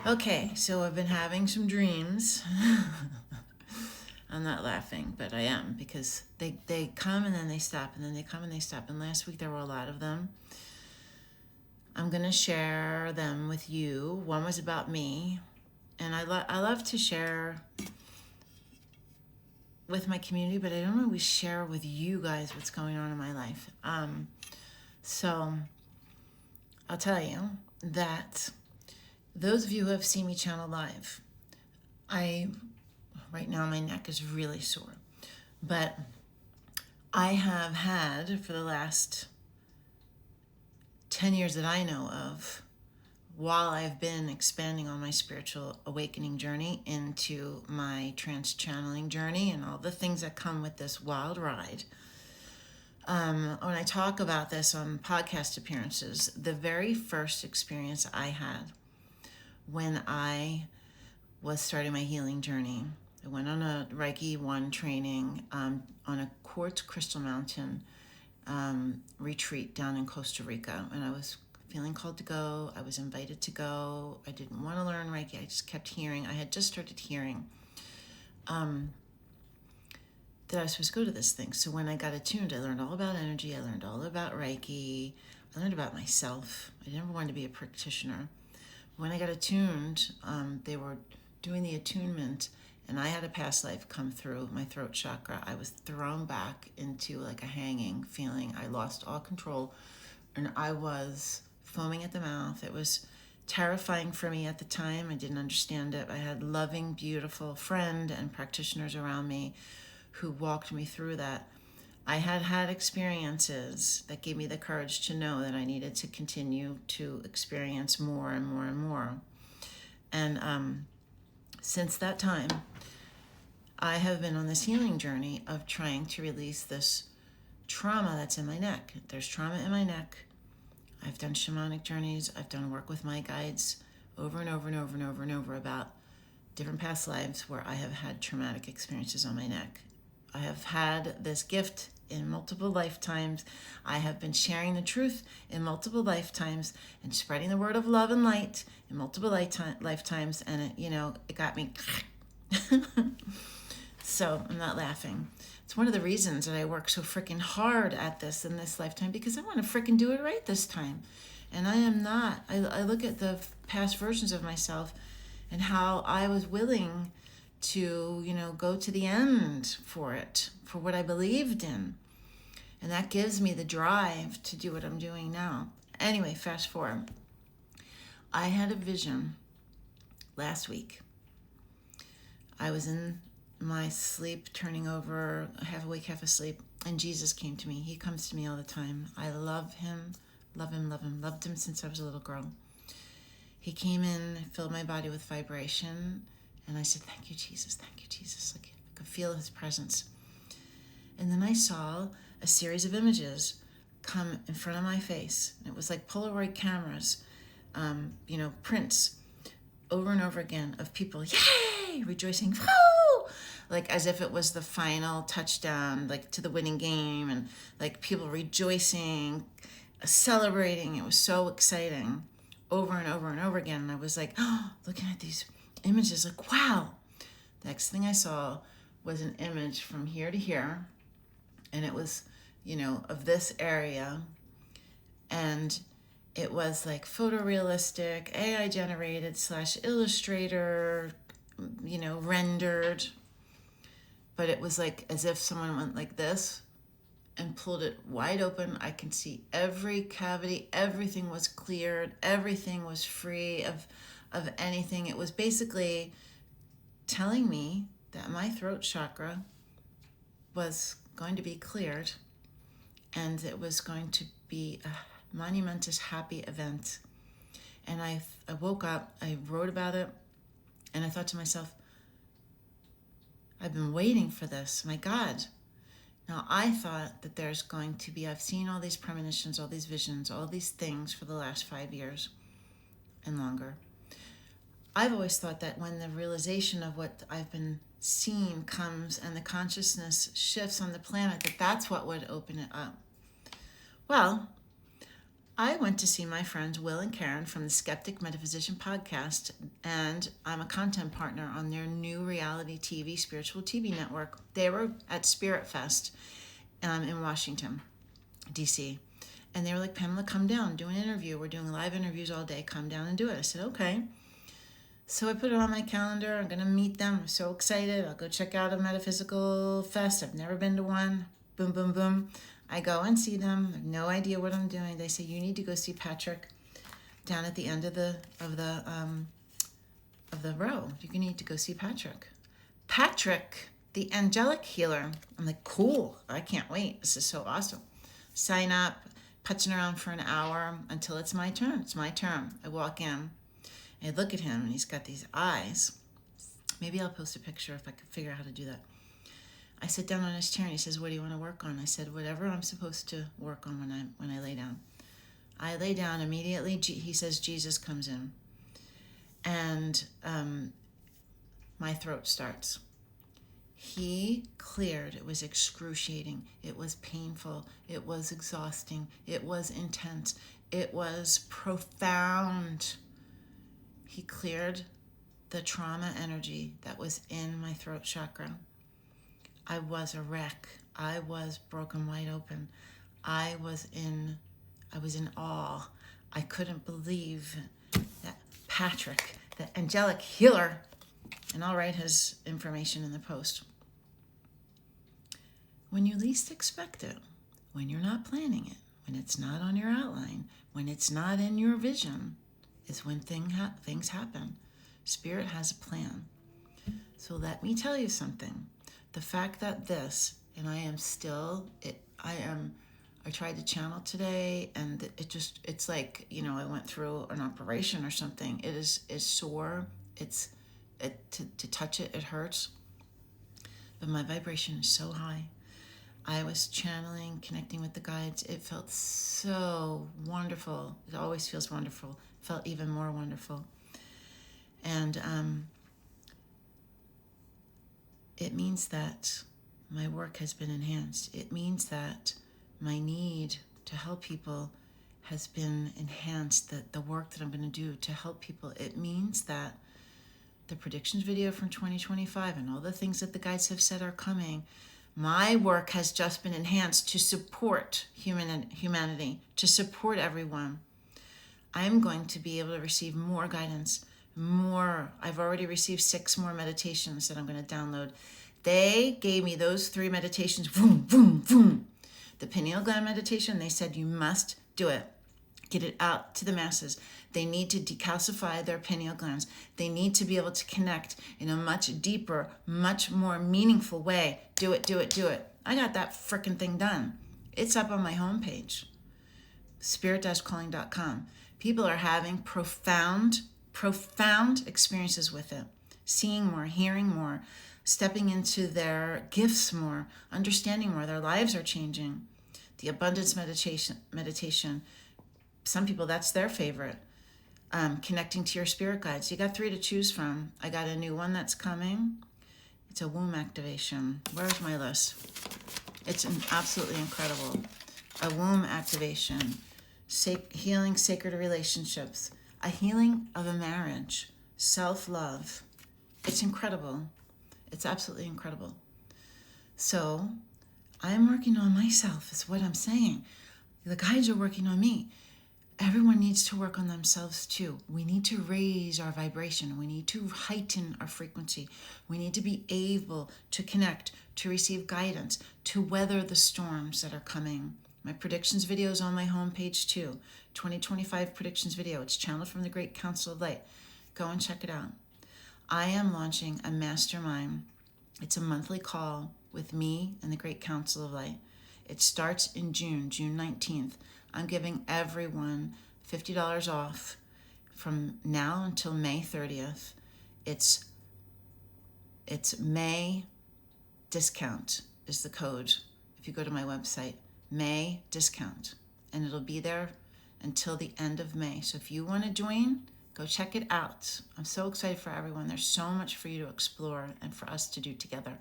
Okay, so I've been having some dreams. I'm not laughing, but I am because they come and then they stop and then they come and they stop. And last week there were a lot of them. I'm going to share them with you. One was about me, and I love to share with my community, but I don't always share with you guys what's going on in my life. So I'll tell you that those of you who have seen me channel live, I right now my neck is really sore, but I have had for the last 10 years that I know of, while I've been expanding on my spiritual awakening journey into my trance channeling journey and all the things that come with this wild ride. When I talk about this on podcast appearances, the very first experience I had when I was starting my healing journey, I went on a Reiki 1 training on a quartz crystal mountain retreat down in Costa Rica, and I was feeling called to go. I was invited to go. I didn't want to learn Reiki. I just kept hearing. I had just started hearing that I was supposed to go to this thing. So when I got attuned, I learned all about energy. I learned all about Reiki. I learned about myself. I never wanted to be a practitioner. When I got attuned, they were doing the attunement, and I had a past life come through my throat chakra. I was thrown back into like a hanging feeling. I lost all control, and I was foaming at the mouth. It was terrifying for me at the time. I didn't understand it. I had loving, beautiful friend and practitioners around me who walked me through that. I had had experiences that gave me the courage to know that I needed to continue to experience more and more and more. And since that time, I have been on this healing journey of trying to release this trauma that's in my neck. There's trauma in my neck. I've done shamanic journeys. I've done work with my guides over and over and over and over and over about different past lives where I have had traumatic experiences on my neck. I have had this gift in multiple lifetimes. I have been sharing the truth in multiple lifetimes and spreading the word of love and light in multiple lifetimes. And it got me. So I'm not laughing. It's one of the reasons that I work so freaking hard at this in this lifetime, because I want to freaking do it right this time. And I am not. I look at the past versions of myself and how I was willing to, go to the end for it, for what I believed in. And that gives me the drive to do what I'm doing now. Anyway, fast forward. I had a vision last week. I was in my sleep, turning over, half awake, half asleep, and Jesus came to me. He comes to me all the time. I love him, love him, love him, loved him since I was a little girl. He came in, filled my body with vibration, and I said, thank you, Jesus, thank you, Jesus. Like, I could feel his presence. And then I saw a series of images come in front of my face. It was like Polaroid cameras, prints over and over again of people, yay, rejoicing, woo! Like as if it was the final touchdown, like to the winning game, and like people rejoicing, celebrating. It was so exciting over and over and over again. And I was like, looking at these images, like, wow. The next thing I saw was an image from here to here, and it was, of this area, and it was like photorealistic, AI generated / Illustrator, rendered, but it was like as if someone went like this and pulled it wide open. I can see every cavity, everything was cleared, everything was free of anything. It was basically telling me that my throat chakra was going to be cleared, and it was going to be a monumentous, happy event. And I woke up, I wrote about it, and I thought to myself, I've been waiting for this, my God. Now, I thought that there's going to be, I've seen all these premonitions, all these visions, all these things for the last 5 years and longer. I've always thought that when the realization of what I've been seeing comes and the consciousness shifts on the planet, that's what would open it up. Well, I went to see my friends Will and Karen from the Skeptic Metaphysician podcast, and I'm a content partner on their new reality TV, spiritual TV network. They were at Spirit Fest in Washington, D.C., and they were like, Pamela, come down, do an interview. We're doing live interviews all day. Come down and do it. I said, okay. So I put it on my calendar. I'm going to meet them. I'm so excited. I'll go check out a metaphysical fest. I've never been to one. Boom, boom, boom. I go and see them. I have no idea what I'm doing. They say, you need to go see Patrick down at the end of the row. You need to go see Patrick. Patrick, the angelic healer. I'm like, cool. I can't wait. This is so awesome. Sign up, putzing around for an hour until it's my turn. It's my turn. I walk in. I look at him, and he's got these eyes. Maybe I'll post a picture if I can figure out how to do that. I sit down on his chair, and he says, what do you want to work on? I said, whatever I'm supposed to work on when I lay down. I lay down immediately. He says, Jesus comes in. And my throat starts. He cleared. It was excruciating. It was painful. It was exhausting. It was intense. It was profound. He cleared the trauma energy that was in my throat chakra. I was a wreck. I was broken wide open. I was in awe. I couldn't believe that Patrick, the angelic healer, and I'll write his information in the post. When you least expect it, when you're not planning it, when it's not on your outline, when it's not in your vision, is when things happen. Spirit has a plan. So let me tell you something. The fact that and I tried to channel today, and it's like, I went through an operation or something. It is sore. To touch it, it hurts. But my vibration is so high. I was channeling, connecting with the guides. It felt so wonderful. It always feels wonderful. It felt even more wonderful. And it means that my work has been enhanced. It means that my need to help people has been enhanced, that the work that I'm going to do to help people, it means that the predictions video from 2025 and all the things that the guides have said are coming, my work has just been enhanced to support humanity, to support everyone. I'm going to be able to receive more guidance, more. I've already received 6 more meditations that I'm going to download. They gave me those 3 meditations, boom, boom, boom. The pineal gland meditation, they said you must do it. Get it out to the masses. They need to decalcify their pineal glands. They need to be able to connect in a much deeper, much more meaningful way. Do it, do it, do it. I got that frickin' thing done. It's up on my homepage, spirit-calling.com. People are having profound experiences with it. Seeing more, hearing more, stepping into their gifts more, understanding more. Their lives are changing. The abundance meditation. Some people, that's their favorite. Connecting to your spirit guides. You got 3 to choose from. I got a new one that's coming. It's a womb activation. Where's my list? It's absolutely incredible. A womb activation. Healing sacred relationships. A healing of a marriage. Self-love. It's incredible. It's absolutely incredible. So I'm working on myself, is what I'm saying. The guides are working on me. Everyone needs to work on themselves too. We need to raise our vibration. We need to heighten our frequency. We need to be able to connect, to receive guidance, to weather the storms that are coming. My predictions video is on my homepage too. 2025 predictions video. It's channeled from the Great Council of Light. Go and check it out. I am launching a mastermind. It's a monthly call with me and the Great Council of Light. It starts in June 19th. I'm giving everyone $50 off from now until May 30th. It's May discount is the code. If you go to my website, May discount, and it'll be there until the end of May. So if you want to join, go check it out. I'm so excited for everyone. There's so much for you to explore and for us to do together.